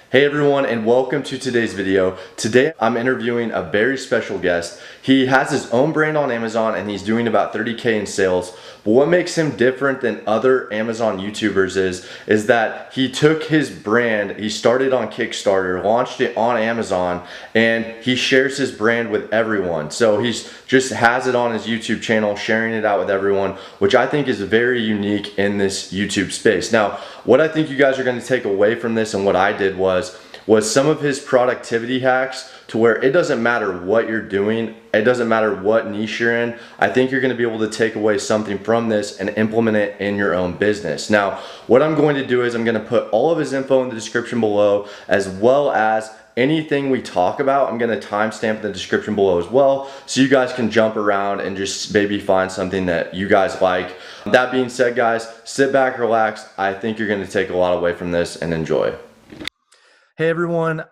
Hey everyone, and welcome to today's video. Today I'm interviewing a very special guest. He has his own brand on Amazon and he's doing about 30K in sales. But what makes him different than other Amazon YouTubers is that he took his brand, he started on Kickstarter, launched it on Amazon, and he shares his brand with everyone. So he's just has it on his YouTube channel, sharing it out with everyone, which I think is very unique in this YouTube space. Now, what I think you guys are going to take away from this and what I did was some of his productivity hacks to where it doesn't matter what you're doing, it doesn't matter what niche you're in. I think you're going to be able to take away something from this and implement it in your own business. Now, what I'm going to do is I'm going to put all of his info in the description below, as well as anything we talk about. I'm going to timestamp in the description below as well, so you guys can jump around and just maybe find something that you guys like. That being said, guys, sit back, relax. I think you're going to take a lot away from this and enjoy. Hey everyone,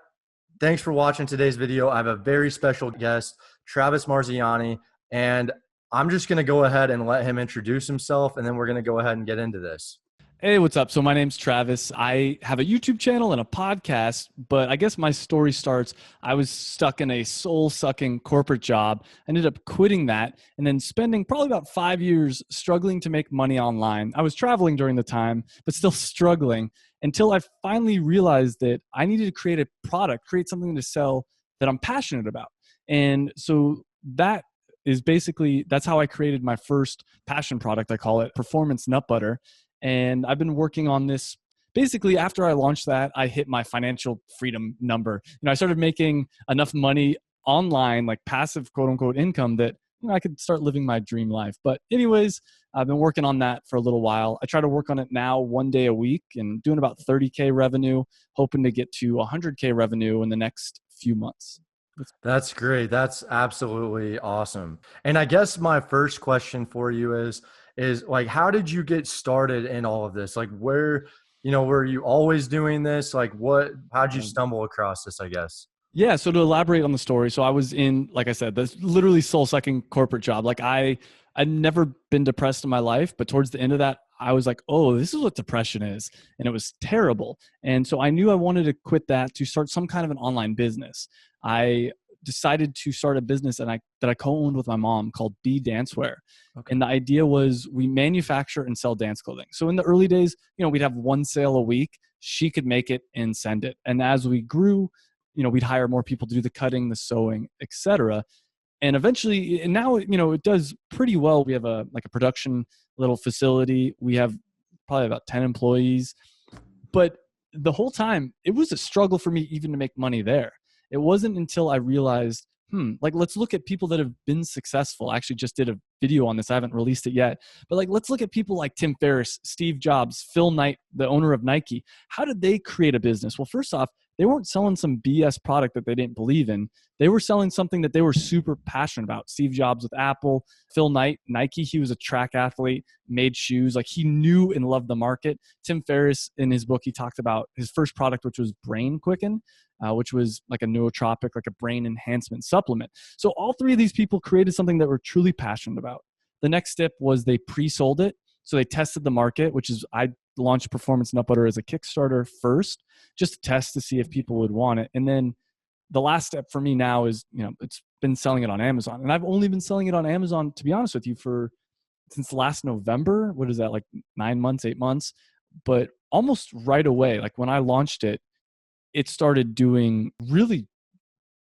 thanks for watching today's video. I have a very special guest, Travis Marziani, and I'm just going to go ahead and let him introduce himself, and then we're going to go ahead and get into this. Hey, what's up? So my name's Travis. I have a YouTube channel and a podcast, but I guess my story starts, I was stuck in a soul-sucking corporate job. I ended up quitting that and then spending probably about 5 years struggling to make money online. I was traveling during the time, but still struggling until I finally realized that I needed to create a product, create something to sell that I'm passionate about. And so that is basically, that's how I created my first passion product. I call it Performance Nut Butter. And I've been working on this. Basically, after I launched that, I hit my financial freedom number. I started making enough money online, like passive quote unquote income, that I could start living my dream life. But anyways, I've been working on that for a little while. I try to work on it now 1 day a week and doing about 30K revenue, hoping to get to 100K revenue in the next few months. That's great. That's absolutely awesome. And I guess my first question for you is like, how did you get started in all of this? Like, were you always doing this? Like, how'd you stumble across this, I guess? Yeah. So to elaborate on the story, so I was in, like I said, this literally soul-sucking corporate job. Like I'd never been depressed in my life, but towards the end of that, I was like, oh, this is what depression is. And it was terrible. And so I knew I wanted to quit that to start some kind of an online business. I decided to start a business that I co-owned with my mom called B Dancewear. Okay. And the idea was we manufacture and sell dance clothing. So in the early days, we'd have one sale a week. She could make it and send it. And as we grew, we'd hire more people to do the cutting, the sewing, etc. And eventually, and now, it does pretty well. We have a production little facility. We have probably about 10 employees. But the whole time, it was a struggle for me even to make money there. It wasn't until I realized, let's look at people that have been successful. I actually just did a video on this. I haven't released it yet. But let's look at people like Tim Ferriss, Steve Jobs, Phil Knight, the owner of Nike. How did they create a business? Well, first off, they weren't selling some BS product that they didn't believe in. They were selling something that they were super passionate about. Steve Jobs with Apple, Phil Knight, Nike. He was a track athlete, made shoes. Like he knew and loved the market. Tim Ferriss, in his book, he talked about his first product, which was Brain Quicken, which was like a nootropic, like a brain enhancement supplement. So all three of these people created something that we're truly passionate about. The next step was they pre-sold it. So they tested the market, which is I launched Performance Nut Butter as a Kickstarter first, just to test to see if people would want it. And then the last step for me now is, it's been selling it on Amazon. And I've only been selling it on Amazon, to be honest with you, since last November. What is that, like 9 months, 8 months? But almost right away, like when I launched it, it started doing really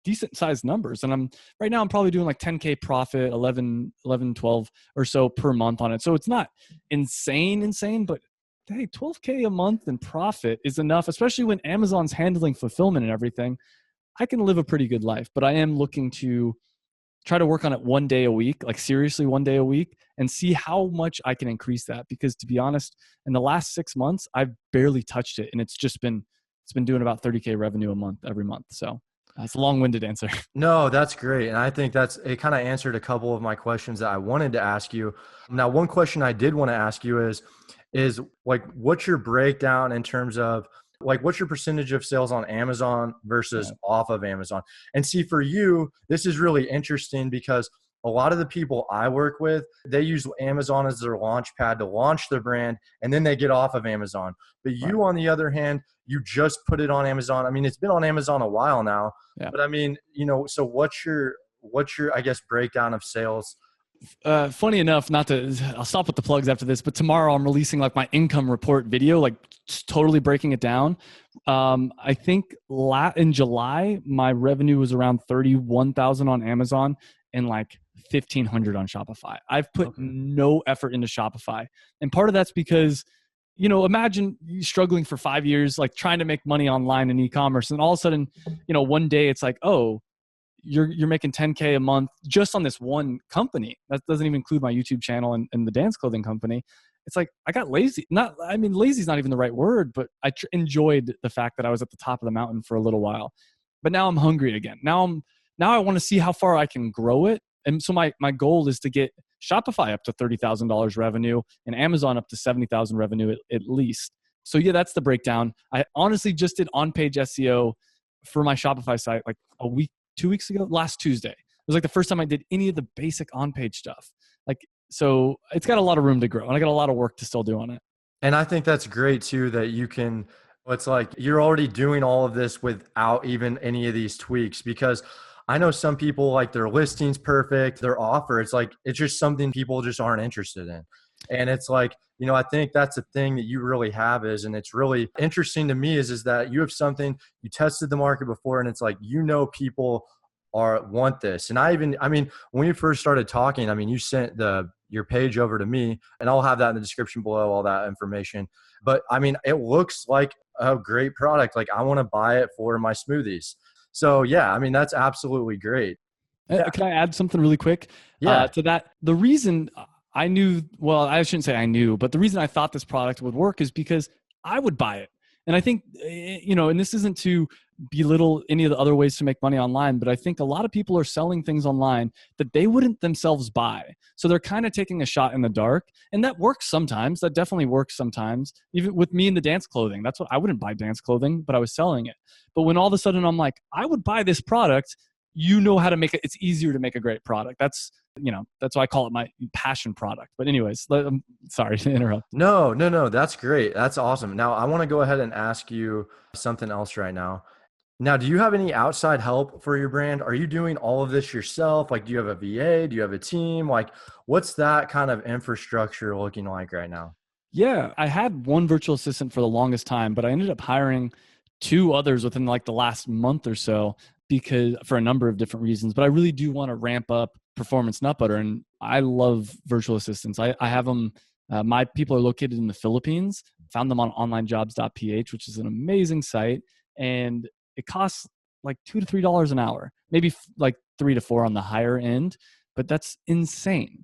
decent sized numbers. And right now I'm probably doing like 10K profit, 11, 12 or so per month on it. So it's not insane, but hey, 12K a month in profit is enough, especially when Amazon's handling fulfillment and everything. I can live a pretty good life, but I am looking to try to work on it 1 day a week, like seriously 1 day a week, and see how much I can increase that. Because to be honest, in the last 6 months, I've barely touched it. And it's been doing about 30K revenue a month, every month. So that's a long-winded answer. No, that's great. And I think it kind of answered a couple of my questions that I wanted to ask you. Now, one question I did want to ask you is like, what's your breakdown in terms of like, what's your percentage of sales on Amazon versus off of Amazon? And see, for you, this is really interesting because a lot of the people I work with, they use Amazon as their launch pad to launch their brand, and then they get off of Amazon. But you, on the other hand, you just put it on Amazon. I mean, it's been on Amazon a while now, Yeah. but I mean, so what's your, I guess, breakdown of sales? Funny enough, I'll stop with the plugs after this, but tomorrow I'm releasing like my income report video, like totally breaking it down. I think in July, my revenue was around 31,000 on Amazon and like 1,500 on Shopify. I've put no effort into Shopify. And part of that's because, imagine you struggling for 5 years, like trying to make money online in e-commerce. And all of a sudden, one day it's like, oh, you're making 10K a month just on this one company. That doesn't even include my YouTube channel and the dance clothing company. It's like I got lazy. Lazy is not even the right word, but I enjoyed the fact that I was at the top of the mountain for a little while. But now I'm hungry again. Now I want to see how far I can grow it. And so my goal is to get Shopify up to $30,000 revenue and Amazon up to 70,000 revenue at least. So yeah, that's the breakdown. I honestly just did on-page SEO for my Shopify site like a week, 2 weeks ago, last Tuesday. It was like the first time I did any of the basic on-page stuff. So it's got a lot of room to grow, and I got a lot of work to still do on it. And I think that's great too, that you can, it's like you're already doing all of this without even any of these tweaks, because I know some people, like, their listing's perfect, their offer, it's like, it's just something people just aren't interested in. And it's like, I think that's the thing that you really have and it's really interesting to me is that you have something, you tested the market before, and it's like, people want this. And I mean, when we first started talking, I mean, you sent your page over to me, and I'll have that in the description below, all that information. But I mean, it looks like a great product. Like, I want to buy it for my smoothies. So yeah, I mean, that's absolutely great. Yeah. Can I add something really quick to that? The reason I knew, well, I shouldn't say I knew, but the reason I thought this product would work is because I would buy it. And I think, and this isn't to belittle any of the other ways to make money online, but I think a lot of people are selling things online that they wouldn't themselves buy. So they're kind of taking a shot in the dark. And that works sometimes. That definitely works sometimes. Even with me in the dance clothing, that's what I wouldn't buy dance clothing, but I was selling it. But when all of a sudden I'm like, I would buy this product, how to make it. It's easier to make a great product. That's why I call it my passion product. But anyways, I'm sorry to interrupt. No. That's great. That's awesome. Now I want to go ahead and ask you something else right now. Now, do you have any outside help for your brand? Are you doing all of this yourself? Like, do you have a VA? Do you have a team? Like, what's that kind of infrastructure looking like right now? Yeah, I had one virtual assistant for the longest time, but I ended up hiring 2 others within like the last month or so, because for a number of different reasons. But I really do want to ramp up performance nut butter, and I love virtual assistants. I have them. My people are located in the Philippines. Found them on onlinejobs.ph, which is an amazing site, and it costs like $2 to $3 an hour, maybe like 3 to 4 on the higher end, but that's insane.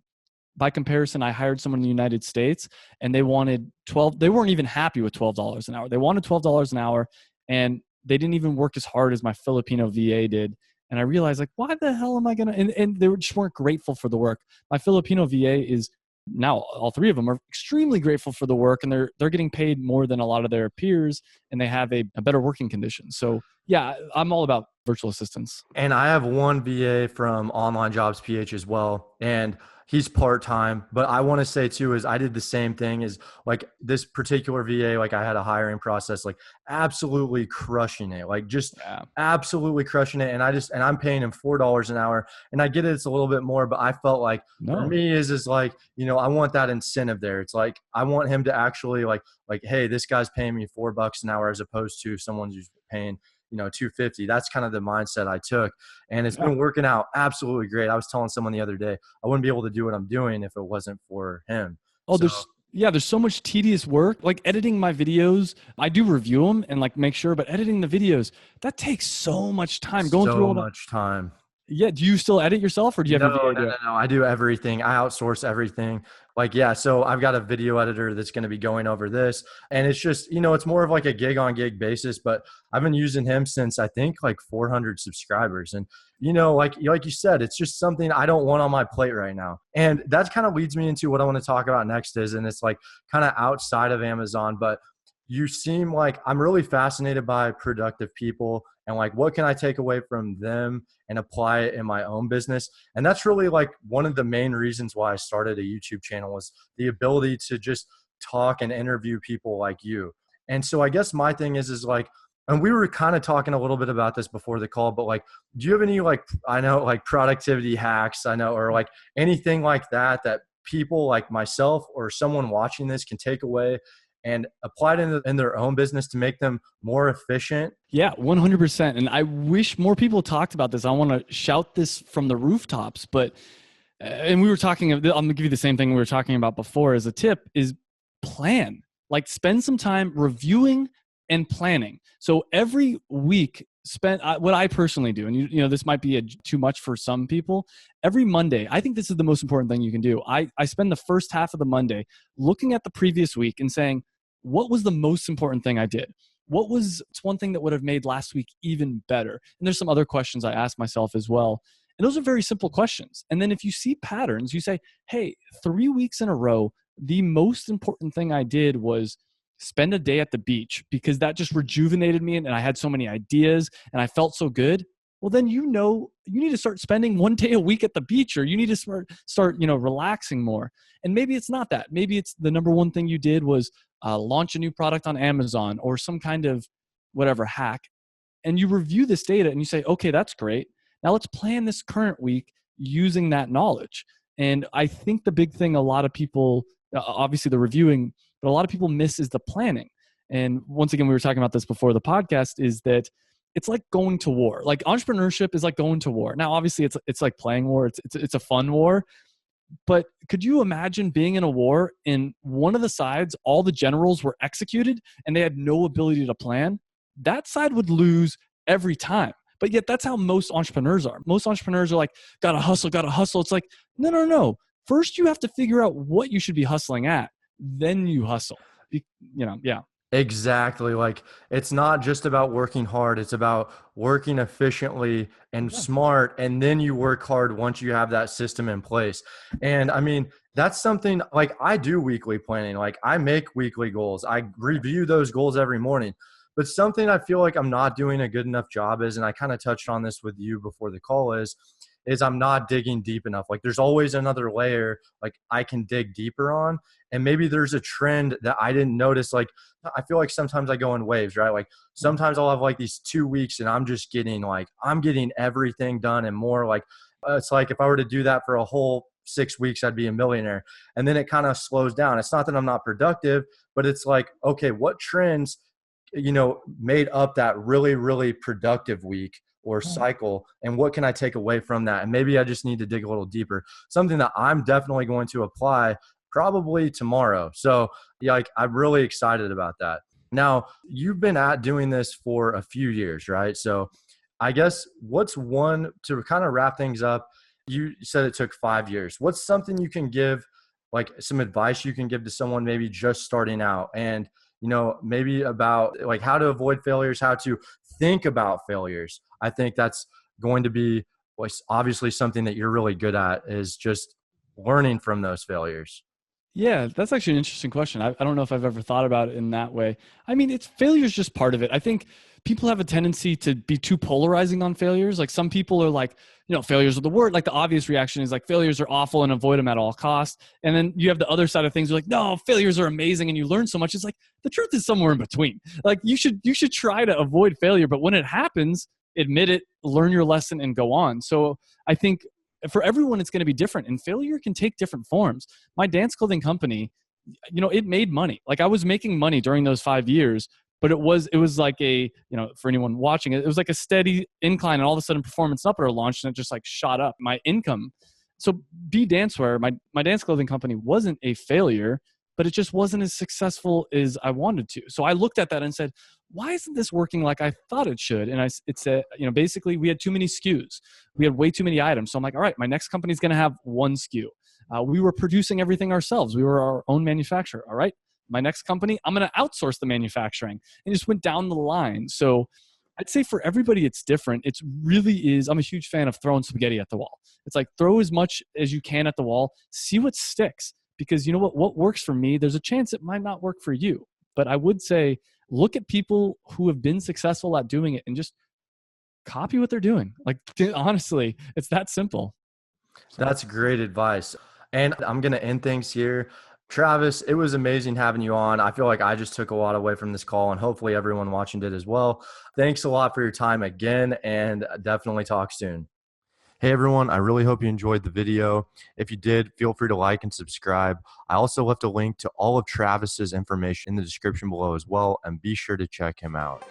By comparison, I hired someone in the United States, and they wanted 12. They weren't even happy with $12 an hour. They wanted $12 an hour, and they didn't even work as hard as my Filipino VA did. And I realized, like, why the hell am I going to, and they just weren't grateful for the work. My Filipino VA is now, all 3 of them are extremely grateful for the work, and they're getting paid more than a lot of their peers, and they have a better working condition. So yeah, I'm all about virtual assistants. And I have one VA from Online Jobs PH as well, and he's part-time. But I want to say too, is I did the same thing as, like, this particular VA, like, I had a hiring process, like, absolutely crushing it, like, just absolutely crushing it. And I'm paying him $4 an hour, and I get it, it's a little bit more, but I felt like for me is like, I want that incentive there. It's like, I want him to actually like, hey, this guy's paying me $4 an hour as opposed to someone who's paying $250. That's kind of the mindset I took, and it's been working out absolutely great. I was telling someone the other day, I wouldn't be able to do what I'm doing if it wasn't for him. There's so much tedious work, like editing my videos. I do review them and like make sure, but editing the videos, that takes so much time. Going through all that. So much time. Yeah. Do you still edit yourself, or do you have a VA? No. I do everything. I outsource everything. Like, yeah. So I've got a video editor that's going to be going over this, and it's just, it's more of like a gig on gig basis, but I've been using him since I think like 400 subscribers. And, like you said, it's just something I don't want on my plate right now. And that kind of leads me into what I want to talk about next and it's like kind of outside of Amazon, but you seem like, I'm really fascinated by productive people, and like, what can I take away from them and apply it in my own business? And that's really like one of the main reasons why I started a YouTube channel, was the ability to just talk and interview people like you. And so I guess my thing is like, and we were kind of talking a little bit about this before the call, but like, do you have any, like, I know, like productivity hacks, I know, or like anything like that, that people like myself or someone watching this can take away and apply it in their own business to make them more efficient? Yeah, 100%. And I wish more people talked about this. I want to shout this from the rooftops, but, and we were talking, I'm going to give you the same thing we were talking about before as a tip is plan, like spend some time reviewing and planning. So every week spend what I personally do, and you know, this might be too much for some people. Every Monday, I think this is the most important thing you can do. I spend the first half of the Monday looking at the previous week and saying, what was the most important thing I did? What was one thing that would have made last week even better? And there's some other questions I ask myself as well. And those are very simple questions. And then if you see patterns, you say, hey, 3 weeks in a row, the most important thing I did was spend a day at the beach because that just rejuvenated me and I had so many ideas and I felt so good. Well, then, you know, you need to start spending 1 day a week at the beach, or you need to start, you know, relaxing more. And maybe it's not that. Maybe it's the number one thing you did was launch a new product on Amazon or some kind of whatever hack. And you review this data and you say, okay, that's great. Now let's plan this current week using that knowledge. And I think the big thing a lot of people, obviously the reviewing, but a lot of people miss is the planning. And once again, we were talking about this before the podcast, is that it's like going to war. Like entrepreneurship is like going to war. Now, obviously it's like playing war. It's a fun war. But could you imagine being in a war and one of the sides, all the generals were executed and they had no ability to plan? That side would lose every time. But yet that's how most entrepreneurs are. Most entrepreneurs are like, gotta hustle, gotta hustle. It's like, no, no, no. First, you have to figure out what you should be hustling at. Then you hustle. You know, yeah. Exactly. Like, it's not just about working hard. It's about working efficiently and Yeah. smart. And then you work hard once you have that system in place. And I mean, that's something like I do weekly planning. Like, I make weekly goals. I review those goals every morning. But something I feel like I'm not doing a good enough job is, and I kind of touched on this with you before the call, is I'm not digging deep enough. Like, there's always another layer like I can dig deeper on. And maybe there's a trend that I didn't notice. Like, I feel like sometimes I go in waves, right? Like sometimes I'll have like these 2 weeks and I'm just getting like, I'm getting everything done and more. Like, it's like if I were to do that for a whole 6 weeks, I'd be a millionaire. And then it kind of slows down. It's not that I'm not productive, but it's like, okay, what trends, you know, made up that really, really productive week or cycle, and what can I take away from that? And maybe I just need to dig a little deeper. Something that I'm definitely going to apply probably tomorrow. So yeah, like, I'm really excited about that. Now, you've been at doing this for a few years, right? So I guess what's one, to kind of wrap things up, you said it took 5 years. What's something you can give, like some advice you can give to someone maybe just starting out, and, you know, maybe about like how to avoid failures, how to think about failures? I think that's going to be, well, obviously something that you're really good at, is just learning from those failures. Yeah, that's actually an interesting question. I don't know if I've ever thought about it in that way. I mean, failure is just part of it. I think people have a tendency to be too polarizing on failures. Like some people are like, you know, failures are the word. Like the obvious reaction is like failures are awful and avoid them at all costs. And then you have the other side of things. You're like, no, failures are amazing and you learn so much. It's like the truth is somewhere in between. Like you should try to avoid failure, but when it happens, admit it, learn your lesson, and go on. So I think for everyone, it's going to be different, and failure can take different forms. My dance clothing company, you know, it made money. Like I was making money during those 5 years, but it was like a, you know, for anyone watching it, it was like a steady incline, and all of a sudden Performance Upper launched and it just like shot up my income. So B Dancewear, my dance clothing company, wasn't a failure, but it just wasn't as successful as I wanted to. So I looked at that and said, why isn't this working like I thought it should? And it said, you know, basically we had too many SKUs. We had way too many items. So I'm like, all right, my next company is going to have one SKU. We were producing everything ourselves. We were our own manufacturer. All right, my next company, I'm going to outsource the manufacturing, and just went down the line. So I'd say for everybody, it's different. It's really is. I'm a huge fan of throwing spaghetti at the wall. It's like throw as much as you can at the wall, see what sticks. Because you know what works for me, there's a chance it might not work for you. But I would say, look at people who have been successful at doing it and just copy what they're doing. Like honestly, it's that simple. So. That's great advice. And I'm going to end things here. Travis, it was amazing having you on. I feel like I just took a lot away from this call, and hopefully everyone watching did as well. Thanks a lot for your time again, and definitely talk soon. Hey everyone, I really hope you enjoyed the video. If you did, feel free to like and subscribe. I also left a link to all of Travis's information in the description below as well, and be sure to check him out.